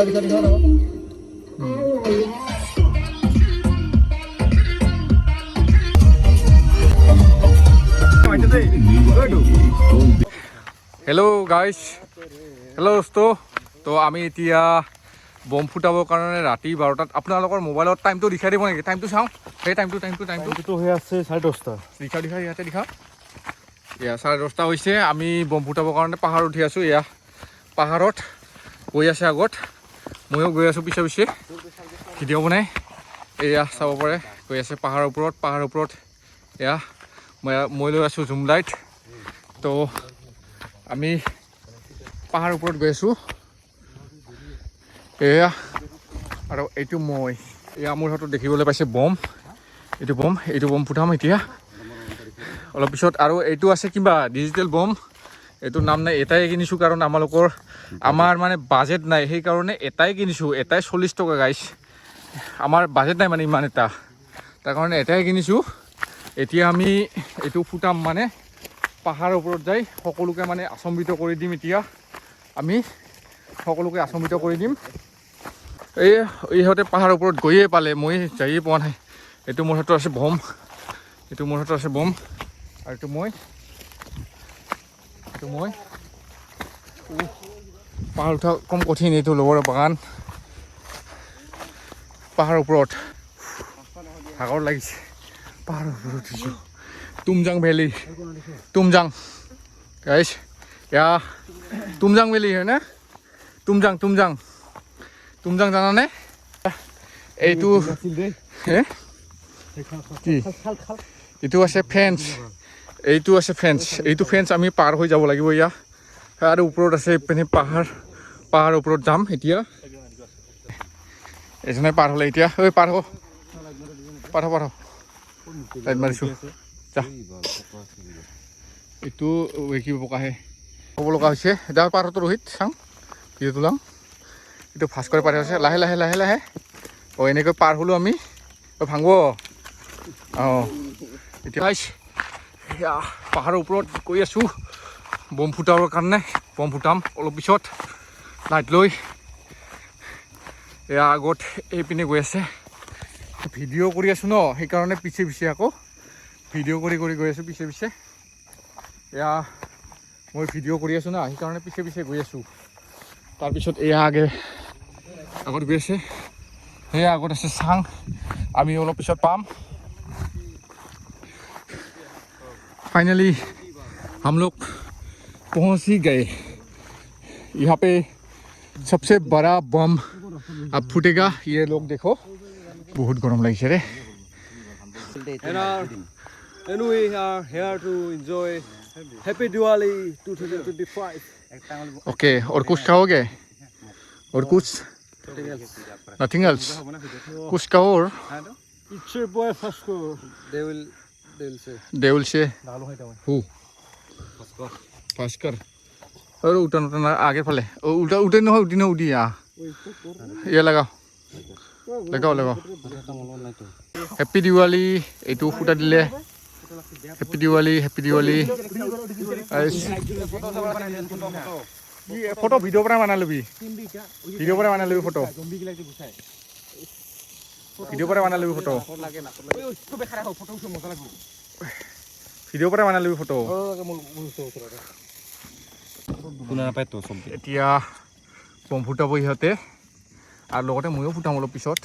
Hello' guys, hello' দোস্ত। তো আমি এতিয়া বম ফুটাবৰ কাৰণে ৰাতি 12টাত আপোনালোকৰ মোবাইলত টাইমটো দেখাই দিব নেকি? টাইমটো চাওঁ, সেই টাইমটো হৈ আছে 10:30। দেখাওঁ ইয়াতে দেখাওঁ। এয়া 10:30 হৈছে। আমি বম ফুটাবৰ কাৰণে পাহাৰত উঠি আছোঁ। এয়া পাহাৰত গৈ আছে আগত, ময়ো গৈ আছোঁ পিছে পিছে ভিডিঅ' বনাই। এয়া চাব পাৰে গৈ আছে পাহাৰৰ ওপৰত। এয়া মই লৈ আছোঁ জুম লাইট। তো আমি পাহাৰৰ ওপৰত গৈ আছোঁ। এয়া আৰু এইটো এয়া মোৰ হাতত দেখিবলৈ পাইছে বম। এইটো বম ফুটাম এতিয়া অলপ পিছত। আৰু এইটো আছে কিবা ডিজিটেল বম, এইটো নাম নাই। এটাই কিনিছোঁ কাৰণ আমাৰ মানে বাজেট নাই, সেইকাৰণে এটাই কিনিছোঁ। এটাই 40 টকা গাইছ। আমাৰ বাজেট নাই মানে ইমান এটা, তাৰ কাৰণে এটাই কিনিছোঁ। এতিয়া আমি এইটো ফুটাম মানে পাহাৰৰ ওপৰত যাই সকলোকে মানে আচম্বিত কৰি দিম। এতিয়া আমি সকলোকে আচম্বিত কৰি দিম। ইহঁতে পাহাৰৰ ওপৰত গৈয়ে পালে, মই যায়ে পোৱা নাই। এইটো মোৰ হাতত আছে বম, আৰু এইটো মই পাহাৰ উঠা কম কঠিন। এইটো লগৰ বাগান পাহাৰৰ ওপৰত, ভাগৰ লাগিছে। পাহাৰৰ ওপৰত উঠিছোঁ, তুমজাং ভেলী, গাইছ। এয়া তুমজাং ভেলী হয় না? তুমজাং জানানে? এইটো কি? এইটো আছে ফেন্স, এইটো ফেন্স আমি পাৰ হৈ যাব লাগিব। এয়া আৰু ওপৰত আছে পিনে পাহাৰৰ ওপৰত যাম এতিয়া। এজনে পাৰ হ'লে এতিয়া, পাৰ হ লাইট মাৰিছোঁ যা। এইটো কি পকাহে ক'ব লগা হৈছে। এতিয়া পাৰতো ৰোহিত চাওঁ ভিডিঅ'টো লাওঁ। এইটো ফাৰ্ষ্ট কৰি পাৰ হৈছে লাহে লাহে। এনেকৈ পাৰ হ'লোঁ আমি। ভাঙব এতিয়া পাহাৰৰ ওপৰত গৈ আছোঁ বম ফুটাবৰ কাৰণে। বম ফুটাম অলপ পিছত লাইট লৈ। এয়া আগত এইপিনে গৈ আছে, ভিডিঅ' কৰি আছোঁ ন, সেইকাৰণে পিছে আকৌ ভিডিঅ' কৰি গৈ আছোঁ পিছে। এয়া মই ভিডিঅ' কৰি আছোঁ না, সেইকাৰণে পিছে গৈ আছোঁ। তাৰপিছত এয়া আগত গৈ আছে, সেয়া আগত আছে চাং। আমি অলপ পিছত পাম। फाइनली हम लोग पहुंच ही गए। यहाँ पे सबसे बड़ा बम अब फूटेगा, ये लोग देखो। बहुत गरम लगे रे। And we are here to enjoy Happy Diwali 2025. Okay, और कुछ खाओगे? और कुछ? Nothing else? कुछ खाओ और? It's your boy Fasco. They will say who? Faskar. और उठा आगे फले उठे न उठी ये लगाओ हैप्पी दिवाली। এইটো ফুটা দিলে हैप्पी दिवाली। ফটো ভিডিঅ' পৰা বনাই লবি, ফটো পৰা বনাই লবি ফটো। ভিডিঅ' পৰা বনাই লবি ফটো। এতিয়া বম ফুটাব ইহঁতে, আৰু লগতে ময়ো ফুটাম অলপ পিছত।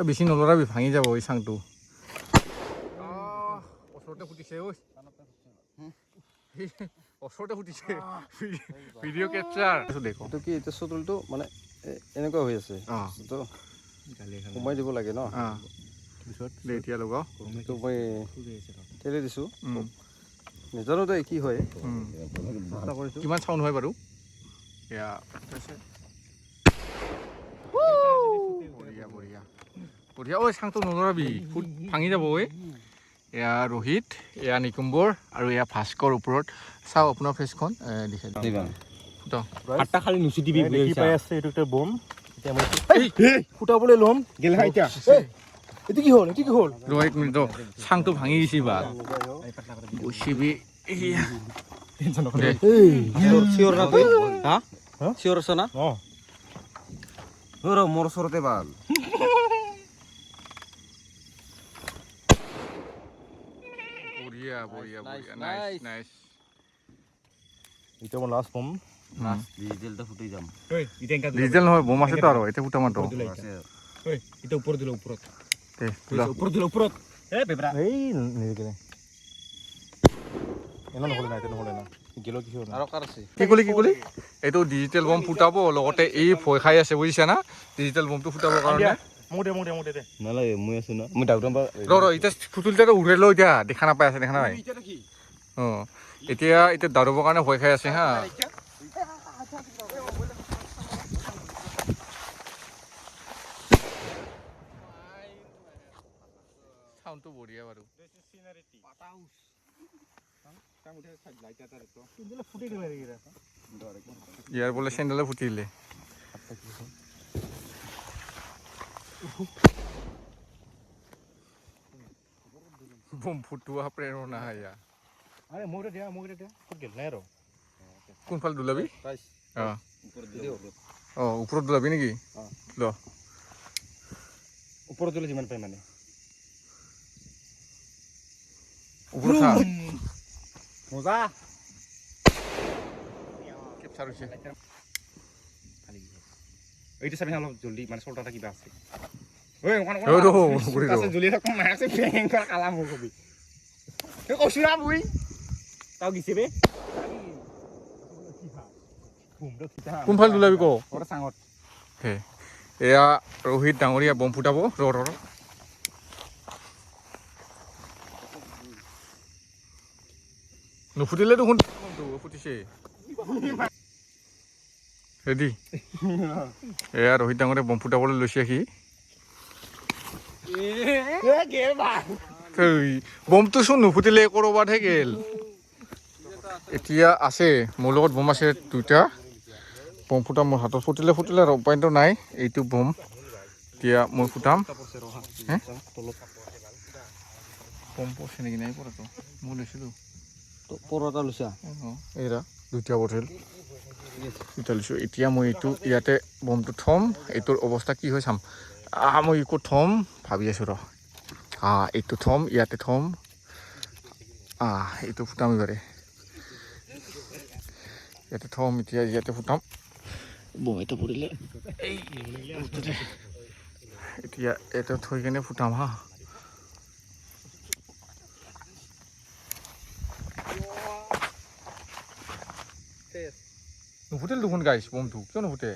বেছি নলৰাবি, ভাঙি যাব এই চাংটো। ওচৰতে ফুটিছে ভিডিঅ' কেপচাৰ দেখো। কি এতিয়া চতুলটো মানে এনেকুৱা হৈ আছে, সোমাই দিব লাগে ন। এতিয়া লগাও, মই ঠেলি দিছোঁ, নাজানো দেই কি হয়। কিমান চাউণ্ড হয় বাৰু? এয়া বঢ়িয়া। ঐ চাংটো নলৰাবি, ভাঙি যাব। এয়া ৰোহিত, এয়া নিকুম্বৰ আৰু এয়া ভাস্কৰ ওপৰত। চাওঁ আপোনাৰ ফেচখন দেখাই খালি নুচি দিবি পাই আছে। এইটো এটা বম ফুটাবলৈ ল'ম গেলে। এইটো কি হ'ল? ৰোহিত মিনিট, চাংটো ভাঙি গৈছে বা গৈছিবি। তোৰ মোৰ ওচৰতে ভাল বঢ়িয়া বঢ়িয়া Nice, বঢ়িয়া nice. নাইস নাইস এটা মোৰ লাষ্ট বম ডিজিটেলটা ফুটি যাম ঐ ইটা এংকা ডিজিটেল নহয় বোম আছেতো আৰু এতিয়া ফুটাম তো আছে ঐ ইটা ওপৰত দিলে ওপৰত দে ফুলা ওপৰত দিলে ওপৰত এ পেপৰা এই নিদিলে এনে নহ'লে নাই নহ'লে না গেলো কিছু না আৰু কাৰ আছে কি কলি এইটো ডিজিটেল বম ফুটাব লগতে এই ভয় খাই আছে বুজিছা না ডিজিটেল বমটো ফুটাবৰ কাৰণে মোক দে নালাগে মই আছো না মই ডাউটন বা ৰ এতিয়া ফুটুলতে উৰাই লৈ এতিয়া দেখা নাপাই আছে দেখা নাই অঁ এতিয়া দাৰুবৰ কাৰণে ভয় খাই আছে হা চাউণ্ডটো বঢ়িয়া বাৰু ইয়াৰ বোলে চেণ্ডেলে ফুটিলে বম ফুটোৱা প্ৰেৰণা ইয়া আৰে মোক দিয়া ক'ত গেল নাই আৰু কোনফালে দুলাবি প্ৰাইচ অঁ ওপৰত দিলে অঁ ওপৰত দুলাবি নেকি ল ওপৰত দিলে যিমান পাই মানে ওপৰত খা মজা কেপচাৰ হৈছে এইটো চাবি অলপ জলদি মানে চল্টা কিবা আছে জলি থাকোঁ মাছে ভেংকৰ কালা মোৰ কবি কৈছোঁ না মই তাও গিছে বে কোনফালে দুলাবি ক চাঙত হে এয়া ৰোহিত ডাঙৰীয়া বম ফুটাব ৰ নুফুটিলে দেখোন ফুটিছে ৰেডি এয়া ৰোহিত ডাঙৰীয়া বম ফুটাবলৈ লৈছে সি বমটো চোন নুফুটিলে ক'ৰবাতহে গেল এতিয়া আছে মোৰ লগত বম আছে দুটা বম ফুটাম মোৰ হাতত ফুটিলে আৰু উপায়টো নাই এইটো বম এতিয়া মই ফুটাম বম পৰছে নেকি নাই পৰাটো মই লৈছিলোঁ পৰটা লৈছা এৰা দুটা বটল দুটা লৈছোঁ এতিয়া মই এইটো ইয়াতে বমটো থ'ম এইটোৰ অৱস্থা কি হয় চাম মই ক'ত থ'ম ভাবি আছোঁ ৰ এইটো থ'ম ইয়াতে থ'ম এইটো ফুটাম এবাৰে ইয়াতে থ'ম এতিয়া ইয়াতে ফুটাম বম এটা পৰিলে এতিয়া এটা থৈ কেনে ফুটাম হা নুফুটিল দেখোন গাইছ বমটো কিয় নুফুটে